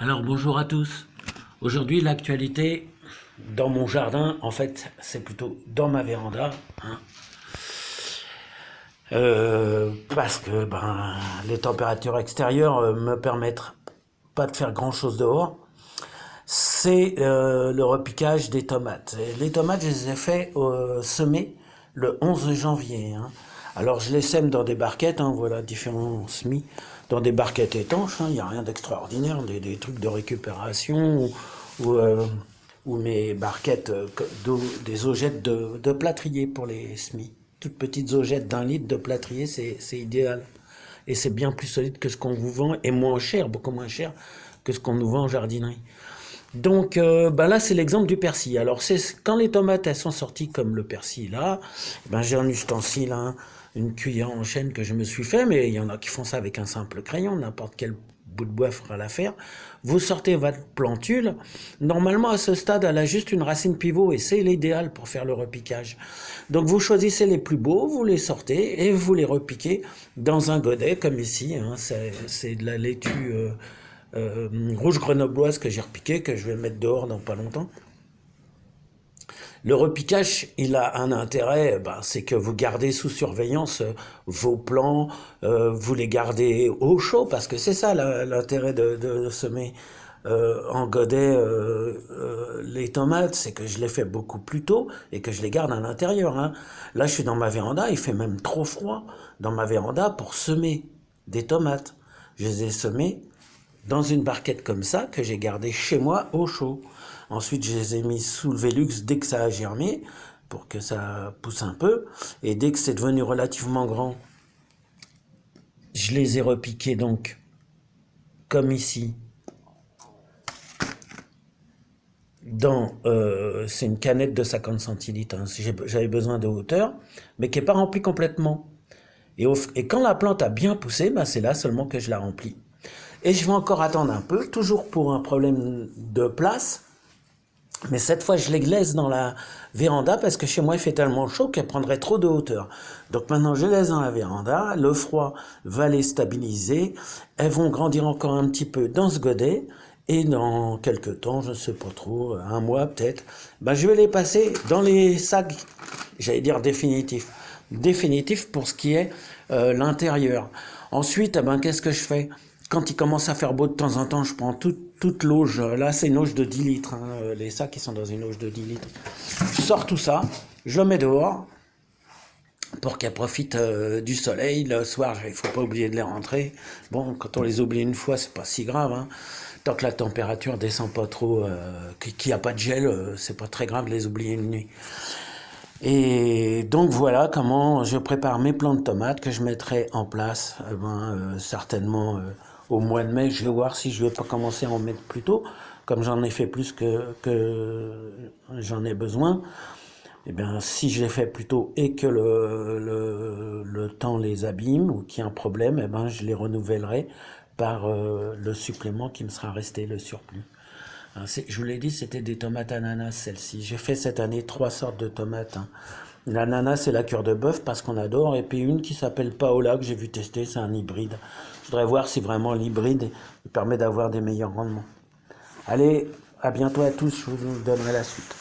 Alors bonjour à tous. Aujourd'hui l'actualité dans mon jardin, en fait c'est plutôt dans ma véranda, hein. Parce que les températures extérieures me permettent pas de faire grand chose dehors. C'est le repiquage des tomates. Et les tomates je les ai fait semer le 11 janvier, hein. Alors je les sème dans des barquettes, hein, voilà différents semis, dans des barquettes étanches, hein. Il n'y a rien d'extraordinaire, des trucs de récupération ou mes barquettes d'eau, des augettes de plâtrier pour les semis. Toutes petites augettes d'1 litre de plâtrier, c'est idéal. Et c'est bien plus solide que ce qu'on vous vend, et moins cher, beaucoup moins cher que ce qu'on nous vend en jardinerie. Donc là, c'est l'exemple du persil. Alors, c'est quand les tomates elles sont sorties comme le persil là, j'ai un ustensile, hein, une cuillère en chêne que je me suis fait, mais il y en a qui font ça avec un simple crayon, n'importe quel bout de bois fera l'affaire. Vous sortez votre plantule. Normalement, à ce stade, elle a juste une racine pivot et c'est l'idéal pour faire le repiquage. Donc, vous choisissez les plus beaux, vous les sortez et vous les repiquez dans un godet comme ici, hein. C'est de la laitue rouge grenobloise que j'ai repiqué, que je vais mettre dehors dans pas longtemps. Le repiquage, il a un intérêt, c'est que vous gardez sous surveillance vos plants, vous les gardez au chaud, parce que c'est ça l'intérêt de semer en godet les tomates, c'est que je les fais beaucoup plus tôt et que je les garde à l'intérieur, hein. Là, je suis dans ma véranda, il fait même trop froid dans ma véranda pour semer des tomates. Je les ai semées dans une barquette comme ça que j'ai gardée chez moi au chaud. Ensuite, je les ai mis sous le Velux dès que ça a germé pour que ça pousse un peu. Et dès que c'est devenu relativement grand, je les ai repiqués donc comme ici. C'est une canette de 50 centilitres, hein, si j'avais besoin de hauteur, mais qui n'est pas remplie complètement. Et quand la plante a bien poussé, c'est là seulement que je la remplis. Et je vais encore attendre un peu, toujours pour un problème de place. Mais cette fois, je les laisse dans la véranda parce que chez moi, il fait tellement chaud qu'elles prendraient trop de hauteur. Donc maintenant, je les laisse dans la véranda. Le froid va les stabiliser. Elles vont grandir encore un petit peu dans ce godet. Et dans quelques temps, je ne sais pas trop, un mois peut-être, je vais les passer dans les sacs, j'allais dire définitifs. Définitifs pour ce qui est l'intérieur. Ensuite, qu'est-ce que je fais? Quand il commence à faire beau de temps en temps, je prends toute l'auge. Là, c'est une auge de 10 litres, hein, les sacs qui sont dans une auge de 10 litres. Je sors tout ça, je le mets dehors pour qu'elles profitent du soleil. Le soir, il ne faut pas oublier de les rentrer. Bon, quand on les oublie une fois, c'est pas si grave, hein. Tant que la température descend pas trop, qu'il n'y a pas de gel, c'est pas très grave de les oublier une nuit. Et donc voilà comment je prépare mes plants de tomates que je mettrai en place certainement au mois de mai. Je vais voir si je vais pas commencer à en mettre plus tôt, comme j'en ai fait plus que j'en ai besoin. Eh bien, si je les fais plus tôt et que le temps les abîme ou qu'il y a un problème, je les renouvellerai par le supplément qui me sera resté, le surplus. Hein, je vous l'ai dit, c'était des tomates ananas, celle-ci. J'ai fait cette année 3 sortes de tomates, hein. L'ananas, c'est la cure de bœuf parce qu'on adore. Et puis une qui s'appelle Paola, que j'ai vu tester, c'est un hybride. Je voudrais voir si vraiment l'hybride permet d'avoir des meilleurs rendements. Allez, à bientôt à tous, je vous donnerai la suite.